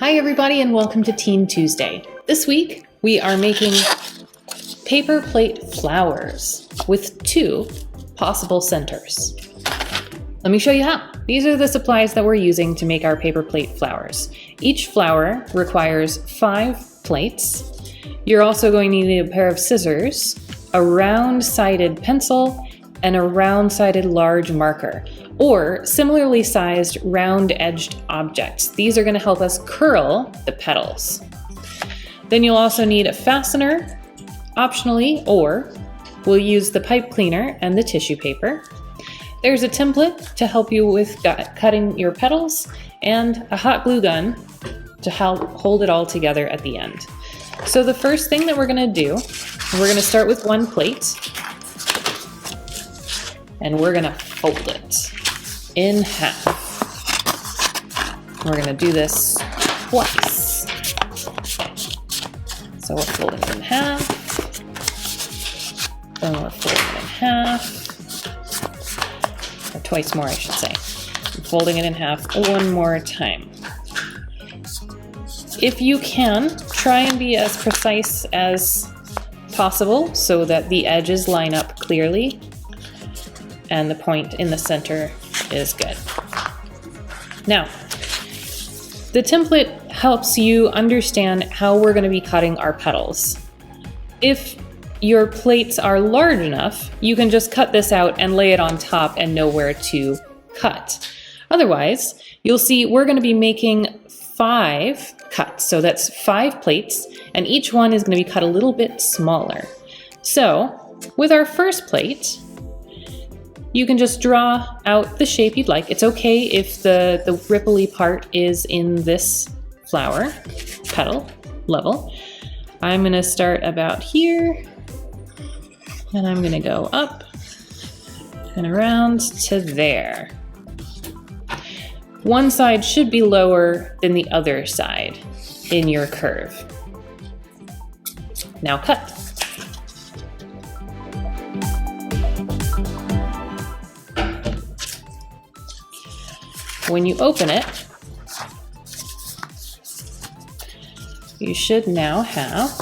Hi everybody and welcome to Teen Tuesday. This week we are making paper plate flowers with 2 possible centers. Let me show you how. These are the supplies that we're using to make our paper plate flowers. Each flower requires 5 plates. You're also going to need a pair of scissors, a round-sided pencil, and a round-sided large marker, or similarly sized round-edged objects. These are going to help us curl the petals. Then you'll also need a fastener, optionally, or we'll use the pipe cleaner and the tissue paper. There's a template to help you with cutting your petals, and a hot glue gun to help hold it all together at the end. So the first thing that we're going to do, we're going to start with 1 plate, and we're going to fold it in half. We're going to do this twice. So we're folding it in half, then we're folding it in half, or twice more I should say. I'm folding it in half 1 more time. If you can, try and be as precise as possible so that the edges line up clearly and the point in the center is good. Now, the template helps you understand how we're going to be cutting our petals. If your plates are large enough, you can just cut this out and lay it on top and know where to cut. Otherwise, you'll see we're going to be making 5 cuts. So that's 5 plates, and each one is going to be cut a little bit smaller. So with our first plate, you can just draw out the shape you'd like. It's okay if the ripply part is in this flower petal level. I'm going to start about here, and I'm going to go up and around to there. One side should be lower than the other side in your curve. Now cut. When you open it, you should now have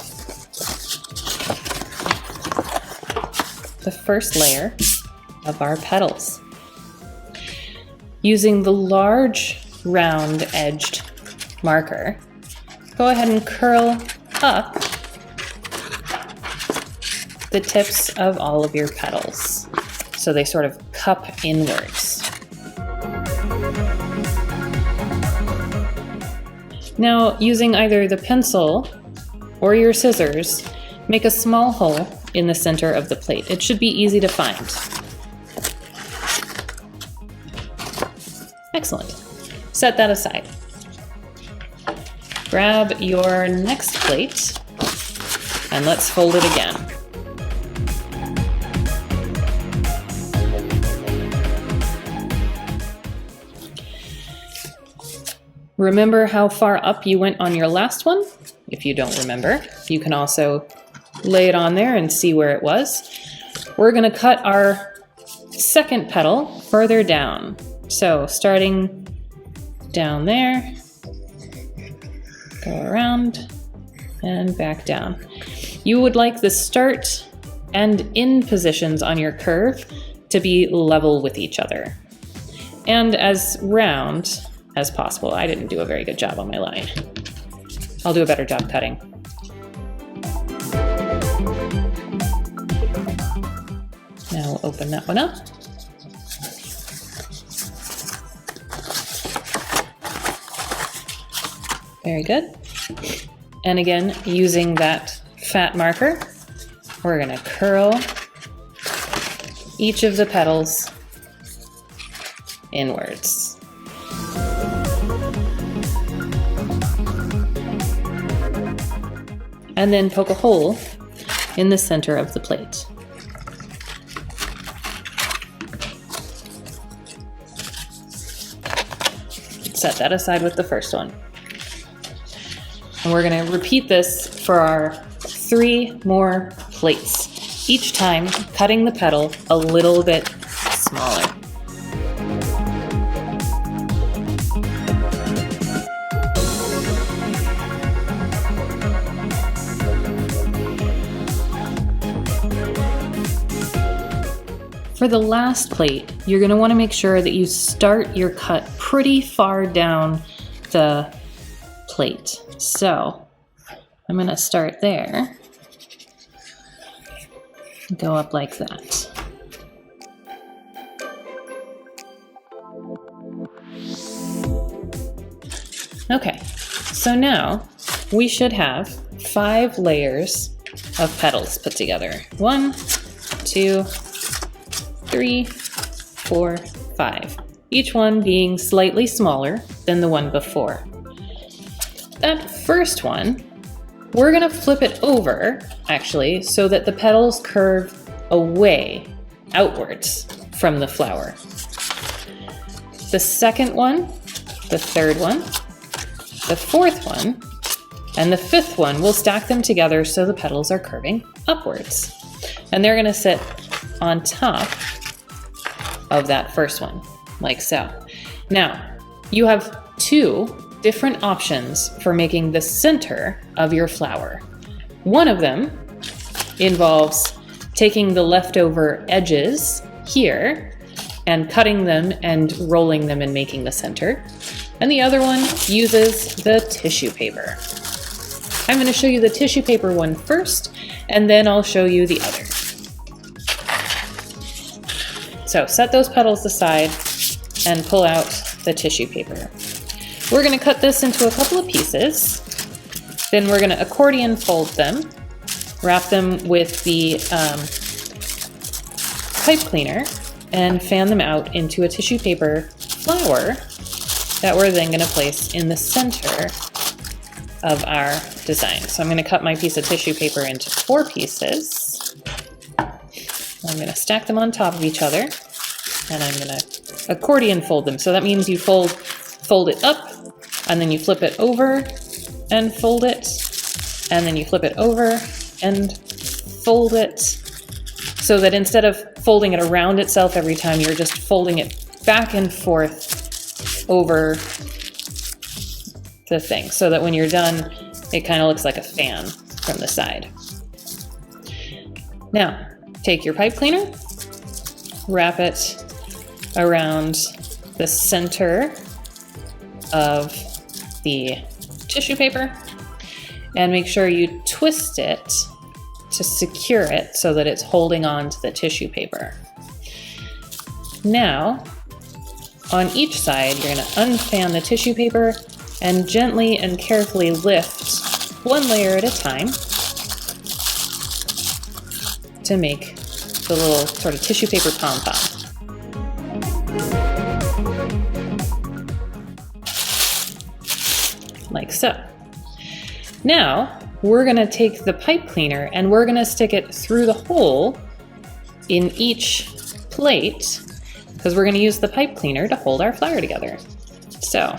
the first layer of our petals. Using the large round-edged marker, go ahead and curl up the tips of all of your petals so they sort of cup inwards. Now, using either the pencil or your scissors, make a small hole in the center of the plate. It should be easy to find. Excellent. Set that aside. Grab your next plate and let's fold it again. Remember how far up you went on your last one? If you don't remember, you can also lay it on there and see where it was. We're going to cut our second petal further down. So starting down there, go around and back down. You would like the start and end positions on your curve to be level with each other and as round as possible. I didn't do a very good job on my line. I'll do a better job cutting. Now we'll open that one up. Very good. And again, using that fat marker, we're going to curl each of the petals inwards. And then poke a hole in the center of the plate. Set that aside with the first one. And we're going to repeat this for our 3 more plates, each time cutting the petal a little bit smaller. For the last plate, you're going to want to make sure that you start your cut pretty far down the plate. So I'm going to start there, go up like that. Okay, so now we should have 5 layers of petals put together. 1, 2, 3, 4, 5. Each one being slightly smaller than the one before. That first one, we're gonna flip it over, actually, so that the petals curve away, outwards from the flower. The second one, the third one, the fourth one, and the fifth one, we'll stack them together so the petals are curving upwards. And they're gonna sit on top of that first one, like so. Now, you have 2 different options for making the center of your flower. One of them involves taking the leftover edges here and cutting them and rolling them and making the center. And the other one uses the tissue paper. I'm going to show you the tissue paper one first, and then I'll show you the other. So set those petals aside and pull out the tissue paper. We're going to cut this into a couple of pieces. Then we're going to accordion fold them, wrap them with the pipe cleaner, and fan them out into a tissue paper flower that we're then going to place in the center of our design. So I'm going to cut my piece of tissue paper into 4 pieces. I'm going to stack them on top of each other, and I'm going to accordion fold them. So that means you fold it up, and then you flip it over and fold it, and then you flip it over and fold it, so that instead of folding it around itself every time, you're just folding it back and forth over the thing, so that when you're done, it kind of looks like a fan from the side. Now, take your pipe cleaner, wrap it around the center of the tissue paper, and make sure you twist it to secure it so that it's holding on to the tissue paper. Now, on each side, you're going to unfan the tissue paper and gently and carefully lift 1 layer at a time to make the little sort of tissue paper pom-pom. Like so. Now, we're going to take the pipe cleaner and we're going to stick it through the hole in each plate, because we're going to use the pipe cleaner to hold our flower together. So,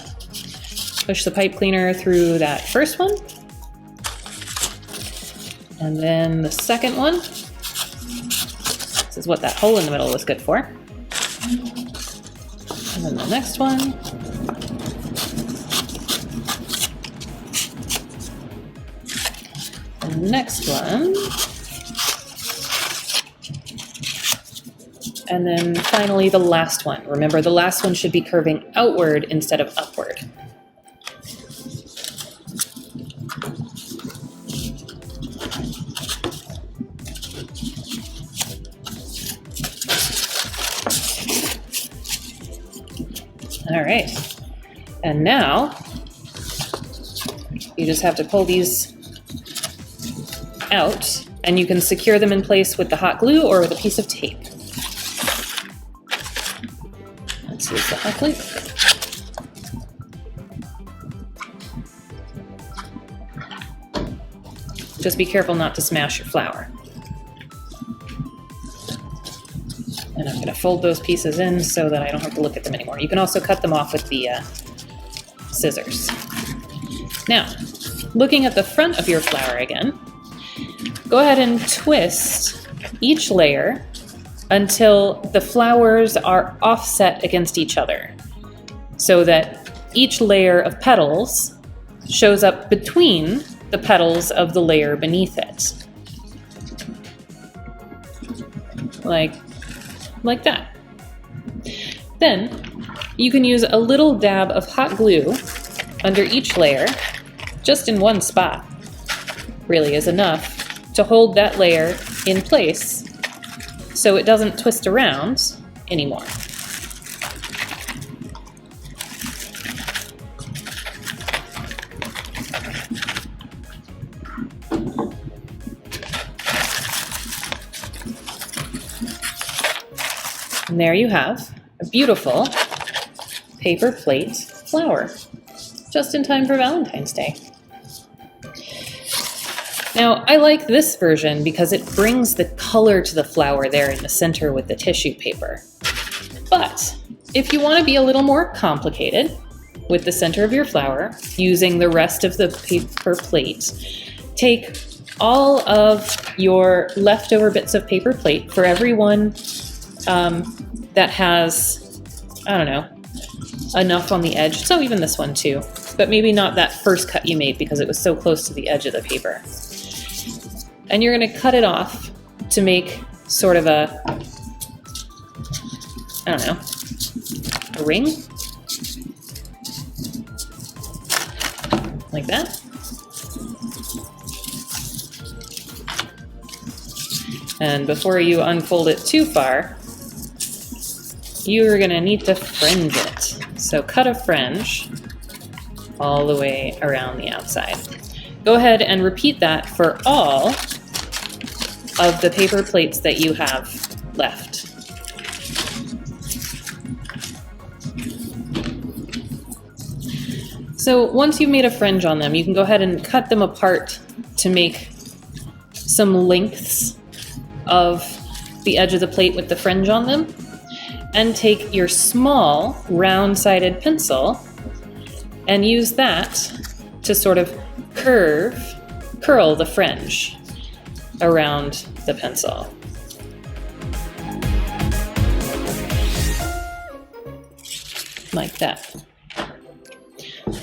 push the pipe cleaner through that first one, and then the second one. This is what that hole in the middle was good for. And then the next one. And the next one. And then finally the last one. Remember, the last one should be curving outward instead of upward. All right, and now you just have to pull these out, and you can secure them in place with the hot glue or with a piece of tape. Let's use the hot glue. Just be careful not to smash your flower. And I'm going to fold those pieces in so that I don't have to look at them anymore. You can also cut them off with the scissors. Now, looking at the front of your flower again, go ahead and twist each layer until the flowers are offset against each other, so that each layer of petals shows up between the petals of the layer beneath it. Like like that. Then you can use a little dab of hot glue under each layer, just in one spot. Really is enough to hold that layer in place so it doesn't twist around anymore. And there you have a beautiful paper plate flower, just in time for Valentine's Day. Now, I like this version because it brings the color to the flower there in the center with the tissue paper. But if you want to be a little more complicated with the center of your flower, using the rest of the paper plate, take all of your leftover bits of paper plate for every one that has, I don't know, enough on the edge. So even this one too, but maybe not that first cut you made because it was so close to the edge of the paper. And you're going to cut it off to make sort of a, I don't know, a ring, like that. And before you unfold it too far, you're going to need to fringe it. So cut a fringe all the way around the outside. Go ahead and repeat that for all of the paper plates that you have left. So once you've made a fringe on them, you can go ahead and cut them apart to make some lengths of the edge of the plate with the fringe on them, and take your small round-sided pencil and use that to sort of curl the fringe around the pencil. Like that.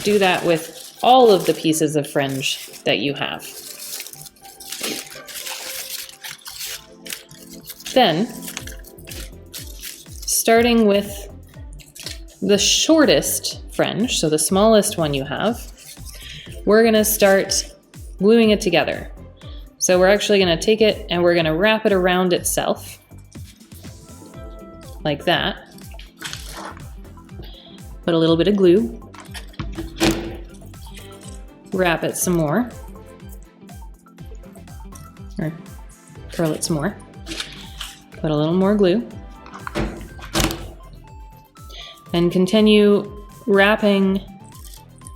Do that with all of the pieces of fringe that you have. Then, starting with the shortest fringe, so the smallest one you have, we're going to start gluing it together. So we're actually going to take it and we're going to wrap it around itself, like that. Put a little bit of glue. Wrap it some more. Or curl it some more. Put a little more glue. And continue wrapping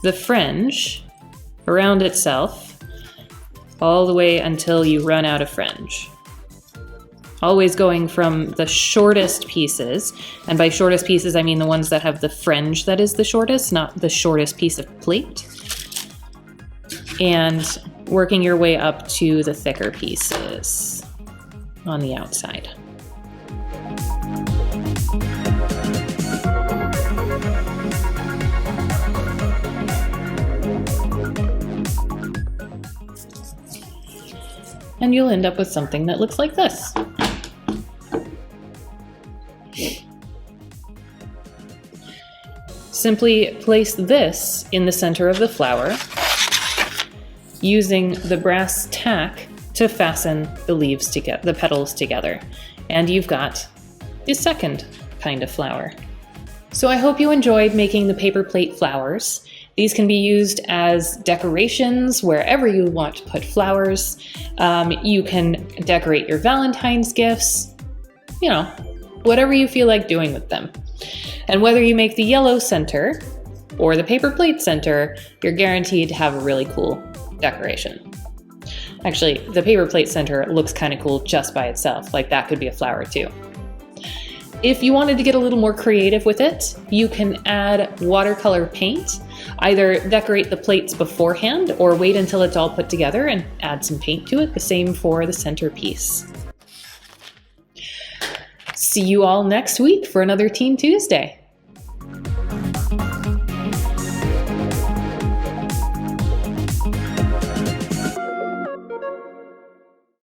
the fringe around itself all the way until you run out of fringe. Always going from the shortest pieces, and by shortest pieces I mean the ones that have the fringe that is the shortest, not the shortest piece of plate, and working your way up to the thicker pieces on the outside. And you'll end up with something that looks like this. Simply place this in the center of the flower, using the brass tack to fasten the leaves together, the petals together. And you've got the second kind of flower. So I hope you enjoyed making the paper plate flowers. These can be used as decorations wherever you want to put flowers. You can decorate your Valentine's gifts, you know, whatever you feel like doing with them. And whether you make the yellow center or the paper plate center, you're guaranteed to have a really cool decoration. Actually, the paper plate center looks kind of cool just by itself. Like that could be a flower too. If you wanted to get a little more creative with it, you can add watercolor paint. Either decorate the plates beforehand or wait until it's all put together and add some paint to it. The same for the centerpiece. See you all next week for another Teen Tuesday.